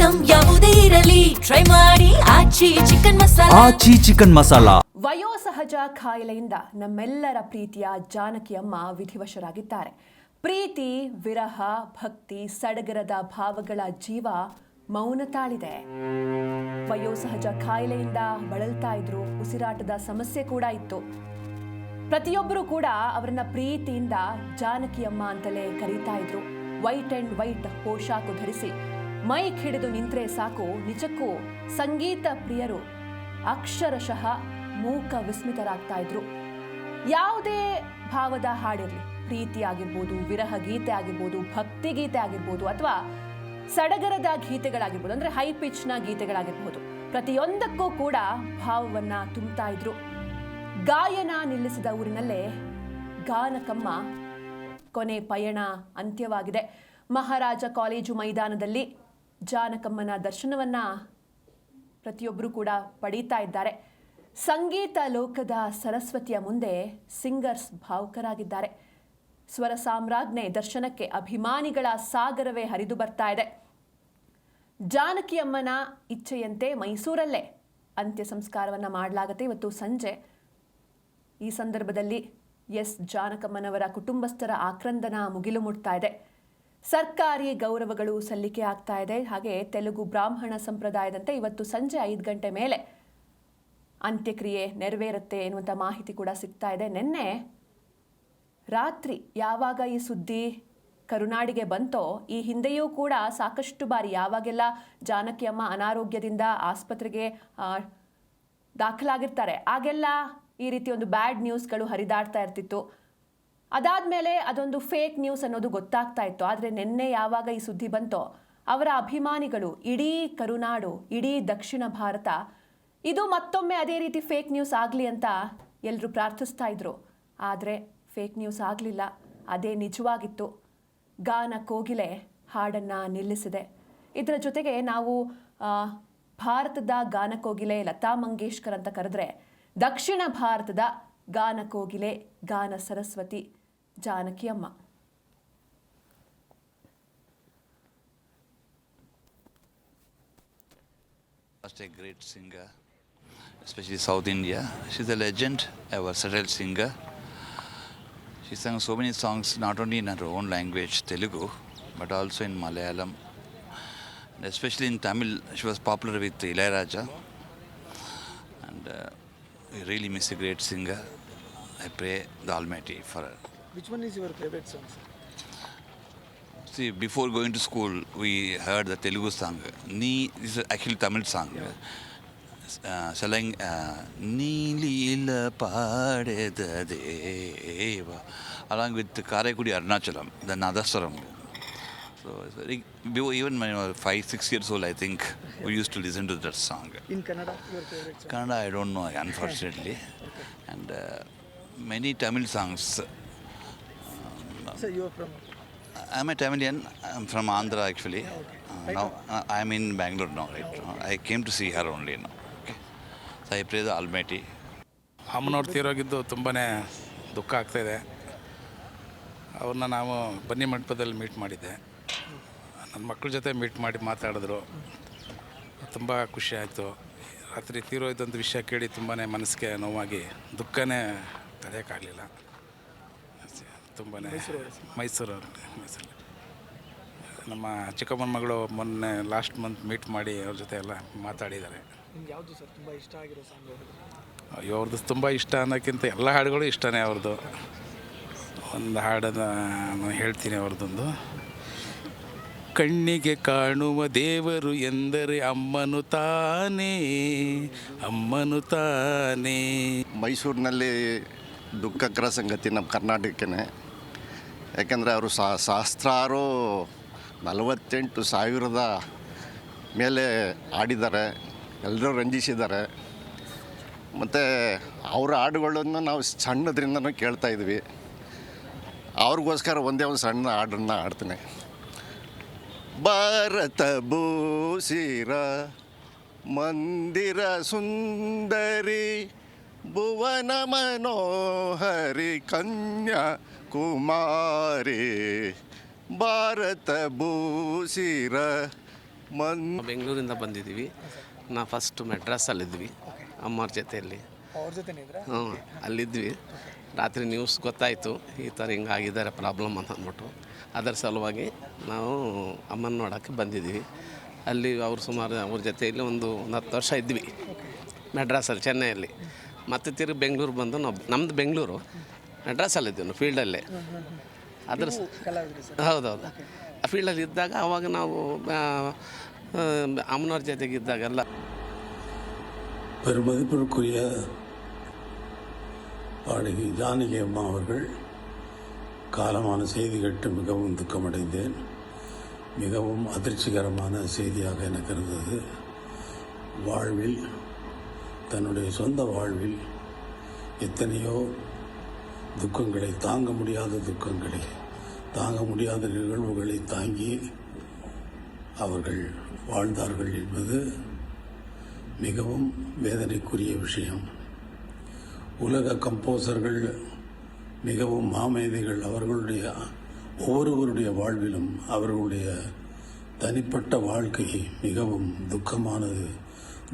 Item ಯಾವುದೇ ಇರಲಿ try ಮಾಡಿ ಆಚಿ ಚಿಕನ್ ಮಸಾಲಾ. ವಯೋಸಹಜ ಕಾಯಿಲೆಯಿಂದ ನಮ್ಮೆಲ್ಲರ ಪ್ರೀತಿಯ ಜಾನಕಿಯಮ್ಮ ವಿಧಿವಶರಾಗಿದ್ದಾರೆ. ಪ್ರೀತಿ, ವಿರಹ, ಭಕ್ತಿ, ಸಡಗರದ ಭಾವಗಳ ಜೀವ ಮೌನ ತಾಳಿದೆ. ವಯೋಸಹಜ ಕಾಯಿಲೆಯಿಂದ ಬಳಲ್ತಾ ಇದ್ರು. ಉಸಿರಾಟದ ಸಮಸ್ಯೆ ಕೂಡ ಇತ್ತು. ಪ್ರತಿಯೊಬ್ಬರು ಕೂಡ ಅವರನ್ನ ಪ್ರೀತಿಯಿಂದ ಜಾನಕಿಯಮ್ಮ ಅಂತಲೇ ಕರೀತಾ ಇದ್ರು. ವೈಟ್ ಅಂಡ್ ವೈಟ್ ಪೋಷಾಕು ಧರಿಸಿ ಮೈಕ್ ಹಿಡಿದು ನಿಂತ್ರೆ ಸಾಕು, ನಿಜಕ್ಕೂ ಸಂಗೀತ ಪ್ರಿಯರು ಅಕ್ಷರಶಃ ಮೂಕ ವಿಸ್ಮಿತರಾಗ್ತಾ ಇದ್ರು. ಯಾವುದೇ ಭಾವದ ಹಾಡಿರಲಿ, ಪ್ರೀತಿ ಆಗಿರ್ಬೋದು, ವಿರಹ ಗೀತೆ ಆಗಿರ್ಬೋದು, ಭಕ್ತಿ ಗೀತೆ ಆಗಿರ್ಬೋದು, ಅಥವಾ ಸಡಗರದ ಗೀತೆಗಳಾಗಿರ್ಬೋದು, ಅಂದ್ರೆ ಹೈ ಪಿಚ್ನ ಗೀತೆಗಳಾಗಿರ್ಬೋದು, ಪ್ರತಿಯೊಂದಕ್ಕೂ ಕೂಡ ಭಾವವನ್ನ ತುಂಬ್ತಾ ಇದ್ರು. ಗಾಯನ ನಿಲ್ಲಿಸಿದ ಊರಿನಲ್ಲೇ ಗಾನಕಮ್ಮ ಕೊನೆ ಪಯಣ ಅಂತ್ಯವಾಗಿದೆ. ಮಹಾರಾಜ ಕಾಲೇಜು ಮೈದಾನದಲ್ಲಿ ಜಾನಕಮ್ಮನ ದರ್ಶನವನ್ನ ಪ್ರತಿಯೊಬ್ಬರು ಕೂಡ ಪಡೀತಾ ಇದ್ದಾರೆ. ಸಂಗೀತ ಲೋಕದ ಸರಸ್ವತಿಯ ಮುಂದೆ ಸಿಂಗರ್ಸ್ ಭಾವುಕರಾಗಿದ್ದಾರೆ. ಸ್ವರ ಸಾಮ್ರಾಜ್ಞೆ ದರ್ಶನಕ್ಕೆ ಅಭಿಮಾನಿಗಳ ಸಾಗರವೇ ಹರಿದು ಬರ್ತಾ ಇದೆ. ಜಾನಕಿಯಮ್ಮನ ಇಚ್ಛೆಯಂತೆ ಮೈಸೂರಲ್ಲೇ ಅಂತ್ಯ ಸಂಸ್ಕಾರವನ್ನು ಮಾಡಲಾಗುತ್ತೆ ಇವತ್ತು ಸಂಜೆ. ಈ ಸಂದರ್ಭದಲ್ಲಿ ಜಾನಕಮ್ಮನವರ ಕುಟುಂಬಸ್ಥರ ಆಕ್ರಂದನ ಮುಗಿಲು ಮುಟ್ತಾ ಇದೆ. ಸರ್ಕಾರಿ ಗೌರವಗಳು ಸಲ್ಲಿಕೆ ಆಗ್ತಾ ಇದೆ. ಹಾಗೆ ತೆಲುಗು ಬ್ರಾಹ್ಮಣ ಸಂಪ್ರದಾಯದಂತೆ ಇವತ್ತು ಸಂಜೆ 5 ಗಂಟೆ ಮೇಲೆ ಅಂತ್ಯಕ್ರಿಯೆ ನೆರವೇರುತ್ತೆ ಎನ್ನುವಂಥ ಮಾಹಿತಿ ಕೂಡ ಸಿಗ್ತಾ ಇದೆ. ನಿನ್ನೆ ರಾತ್ರಿ ಯಾವಾಗ ಈ ಸುದ್ದಿ ಕರುನಾಡಿಗೆ ಬಂತೋ, ಈ ಹಿಂದೆಯೂ ಕೂಡ ಸಾಕಷ್ಟು ಬಾರಿ ಯಾವಾಗೆಲ್ಲ ಜಾನಕಿಯಮ್ಮ ಅನಾರೋಗ್ಯದಿಂದ ಆಸ್ಪತ್ರೆಗೆ ದಾಖಲಾಗಿರ್ತಾರೆ ಆಗೆಲ್ಲ ಈ ರೀತಿ ಒಂದು ಬ್ಯಾಡ್ ನ್ಯೂಸ್ಗಳು ಹರಿದಾಡ್ತಾ ಇರ್ತಿತ್ತು. ಅದಾದಮೇಲೆ ಅದೊಂದು ಫೇಕ್ ನ್ಯೂಸ್ ಅನ್ನೋದು ಗೊತ್ತಾಗ್ತಾ ಇತ್ತು. ಆದರೆ ನಿನ್ನೆ ಯಾವಾಗ ಈ ಸುದ್ದಿ ಬಂತೋ, ಅವರ ಅಭಿಮಾನಿಗಳು, ಇಡೀ ಕರುನಾಡು, ಇಡೀ ದಕ್ಷಿಣ ಭಾರತ ಇದು ಮತ್ತೊಮ್ಮೆ ಅದೇ ರೀತಿ ಫೇಕ್ ನ್ಯೂಸ್ ಆಗಲಿ ಅಂತ ಎಲ್ಲರೂ ಪ್ರಾರ್ಥಿಸ್ತಾ ಇದ್ರು. ಆದರೆ ಫೇಕ್ ನ್ಯೂಸ್ ಆಗಲಿಲ್ಲ, ಅದೇ ನಿಜವಾಗಿತ್ತು. ಗಾನ ಕೋಗಿಲೆ ಹಾಡನ್ನು ನಿಲ್ಲಿಸಿದೆ. ಇದರ ಜೊತೆಗೆ ನಾವು ಭಾರತದ ಗಾನ ಕೋಗಿಲೆ ಲತಾ ಮಂಗೇಶ್ಕರ್ ಅಂತ ಕರೆದ್ರೆ, ದಕ್ಷಿಣ ಭಾರತದ ಗಾನ ಕೋಗಿಲೆ, ಗಾನ Saraswati ಜಾನಕಿಯಮ್ಮ. A great singer, especially South India. She's a legend, a versatile singer. She sang so many songs not only in her own language, Telugu, but also in Malayalam. And especially in Tamil, she was popular with Ilayaraja. And we really miss a great singer. I pray the Almighty for her. Which one is your favorite song, sir? See, before going to school, we heard the Telugu song. This is actually Tamil song. Selling Neelila Padeda Deva, along with Karaikudi Arunachalam, the Nadaswaram. So it's very, even when I was 5-6 years old, I think we used to listen to that song. In Kannada, your favorite song? Kannada, I don't know, unfortunately. Okay. And many Tamil songs. So you are from? I'm a Tamilian. I'm from Andhra actually. Okay. Now I'm in Bangalore now, right? I came to see her only now. Okay. So I pray the Almighty. ಅಮ್ಮನವ್ರು ತೀರೋಗಿದ್ದು ತುಂಬಾ ದುಃಖ ಆಗ್ತಾಯಿದೆ. ಅವ್ರನ್ನ ನಾವು ಬನ್ನಿ ಮಂಟಪದಲ್ಲಿ meet ಮಾಡಿದ್ದೆ. ನನ್ನ ಮಕ್ಕಳ ಜೊತೆ ಮೀಟ್ ಮಾಡಿ ಮಾತಾಡಿದ್ರು. ತುಂಬ ಖುಷಿ ಆಯಿತು. ರಾತ್ರಿ ತೀರೋಯ್ತಂಥ ವಿಷಯ ಕೇಳಿ ತುಂಬಾ ಮನಸ್ಸಿಗೆ ನೋವಾಗಿ ದುಃಖನೇ ತಡೆಯೋಕ್ಕಾಗಲಿಲ್ಲ. ತುಂಬಾ ಮೈಸೂರಲ್ಲಿ ನಮ್ಮ ಚಿಕ್ಕಮ್ಮನ ಮಗಳು ಮೊನ್ನೆ ಲಾಸ್ಟ್ ಮಂತ್ ಮೀಟ್ ಮಾಡಿ ಅವ್ರ ಜೊತೆ ಎಲ್ಲ ಮಾತಾಡಿದ್ದಾರೆ. ನಿಮ್ಗೆ ಯಾವುದು ಸರ್ ತುಂಬ ಇಷ್ಟ ಆಗಿರೋ ಸಾಂಗ್? ಅಯ್ಯೋ, ಅವ್ರದ್ದು ತುಂಬ ಇಷ್ಟ ಅನ್ನೋಕ್ಕಿಂತ ಎಲ್ಲ ಹಾಡುಗಳು ಇಷ್ಟನೇ. ಅವ್ರದ್ದು ಒಂದು ಹಾಡನ್ನು ನಾನು ಹೇಳ್ತೀನಿ ಅವ್ರದ್ದೊಂದು. ಕಣ್ಣಿಗೆ ಕಾಣುವ ದೇವರು ಎಂದರೆ ಅಮ್ಮನು ತಾನೇ, ಅಮ್ಮನು ತಾನೇ. ಮೈಸೂರಿನಲ್ಲಿ ದುಃಖಕರ ಸಂಗತಿ ನಮ್ಮ ಕರ್ನಾಟಕಕ್ಕೆ. ಯಾಕೆಂದರೆ ಅವರು ಸಹಸ್ರಾರು 48,000 ಮೇಲೆ ಆಡಿದ್ದಾರೆ, ಎಲ್ಲರೂ ರಂಜಿಸಿದ್ದಾರೆ. ಮತ್ತು ಅವರ ಹಾಡುಗಳನ್ನು ನಾವು ಸಣ್ಣದ್ರಿಂದನೂ ಕೇಳ್ತಾ ಇದ್ವಿ. ಅವ್ರಿಗೋಸ್ಕರ ಒಂದೇ ಒಂದು ಸಣ್ಣ ಹಾಡನ್ನು ಹಾಡ್ತೀನಿ. ಭಾರತ ಭೂಸಿರ ಮಂದಿರ ಸುಂದರಿ ಭುವನ ಮನೋಹರಿ ಕನ್ಯಾ ಕುಮಾರಿ ಭಾರತ ಭೂಸಿರ ಮನ್ ಬೆಂಗಳೂರಿಂದ ಬಂದಿದ್ದೀವಿ. ನಾವು ಫಸ್ಟು ಮೆಡ್ರಾಸಲ್ಲಿದ್ವಿ ಅಮ್ಮವ್ರ ಜೊತೆಯಲ್ಲಿ. ಅವ್ರ ಜೊತೆನೇ ಇದ್ರಾ? ಹ್ಞೂ, ಅಲ್ಲಿದ್ವಿ. ರಾತ್ರಿ ನ್ಯೂಸ್ ಗೊತ್ತಾಯಿತು, ಈ ಥರ ಹಿಂಗಾಗಿದ್ದಾರೆ ಪ್ರಾಬ್ಲಮ್ ಅಂತ ಅಂದ್ಬಿಟ್ಟು. ಅದರ ಸಲುವಾಗಿ ನಾವು ಅಮ್ಮನ ನೋಡೋಕ್ಕೆ ಬಂದಿದ್ದೀವಿ. ಅಲ್ಲಿ ಅವ್ರು ಸುಮಾರು ಅವ್ರ ಜೊತೆಯಲ್ಲಿ ಒಂದು 10 ವರ್ಷ ಇದ್ವಿ ಮೆಡ್ರಾಸಲ್ಲಿ, ಚೆನ್ನೈಯಲ್ಲಿ. ಮತ್ತು ತಿರುಗಿ ಬೆಂಗಳೂರು ಬಂದು ನಮ್ಮದು ಬೆಂಗಳೂರು, ಮೆಡ್ರಾಸಲ್ಲಿದ್ದೀವಿ ನಾವು ಫೀಲ್ಡಲ್ಲೇ. ಅದ್ರ ಹೌದೌದು, ಆ ಫೀಲ್ಡಲ್ಲಿ ಇದ್ದಾಗ ಆವಾಗ ನಾವು ಅಮ್ಮನವ್ರ ಜೊತೆಗಿದ್ದಾಗೆಲ್ಲ பெருமதிப்பிற்குரிய பாடகி ஜானகி அம்மா அவர்கள் காலமான செய்தி கேட்டு மிகவும் துக்கமடைந்தேன். மிகவும் அதிர்ச்சிகரமான செய்தியாக எனக்கு இருந்தது. வாழ்வில், தன்னுடைய சொந்த வாழ்வில் எத்தனையோ துக்கங்களை, தாங்க முடியாத துக்கங்களை, தாங்க முடியாத நிகழ்வுகளை தாங்கி அவர்கள் வாழ்ந்தார்கள் என்பது மிகவும் வேதனைக்குரிய விஷயம். உலக கம்போசர்கள் மிகவும் மாமேதைகள். அவர்களுடைய ஒவ்வொருவருடைய வாழ்விலும் அவர்களுடைய தனிப்பட்ட வாழ்க்கை மிகவும்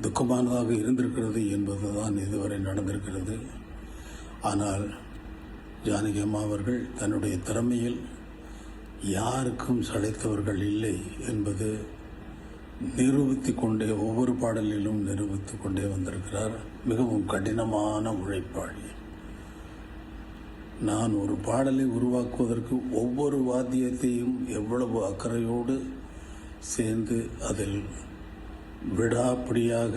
துக்கமானதாக இருந்திருக்கிறது என்பது தான் இதுவரை நடந்திருக்கிறது. ஆனால் ஜானகி அம்மா அவர்கள் தன்னுடைய திறமையில் யாருக்கும் சளைத்தவர்கள் இல்லை என்பது நிரூபித்துக் கொண்டே, ஒவ்வொரு பாடலிலும் நிரூபித்துக் கொண்டே வந்திருக்கிறார். மிகவும் கடினமான உழைப்பாளி. நான் ஒரு பாடலை உருவாக்குவதற்கு ஒவ்வொரு வாத்தியத்தையும் எவ்வளவு அக்கறையோடு சேர்ந்து அதில் விடாப்பிடியாக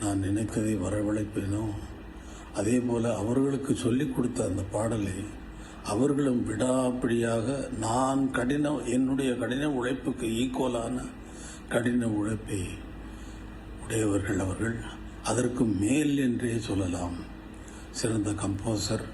நான் நினைத்ததை வரவழைப்பேனோ, அதே போல் அவர்களுக்கு சொல்லிக் கொடுத்த அந்த பாடலை அவர்களும் விடாப்பிடியாக நான் என்னுடைய கடின உழைப்புக்கு ஈக்குவலான கடின உழைப்பை உடையவர்கள் அவர்கள். அதற்கு மேல் என்றே சொல்லலாம். சிறந்த கம்போசர்,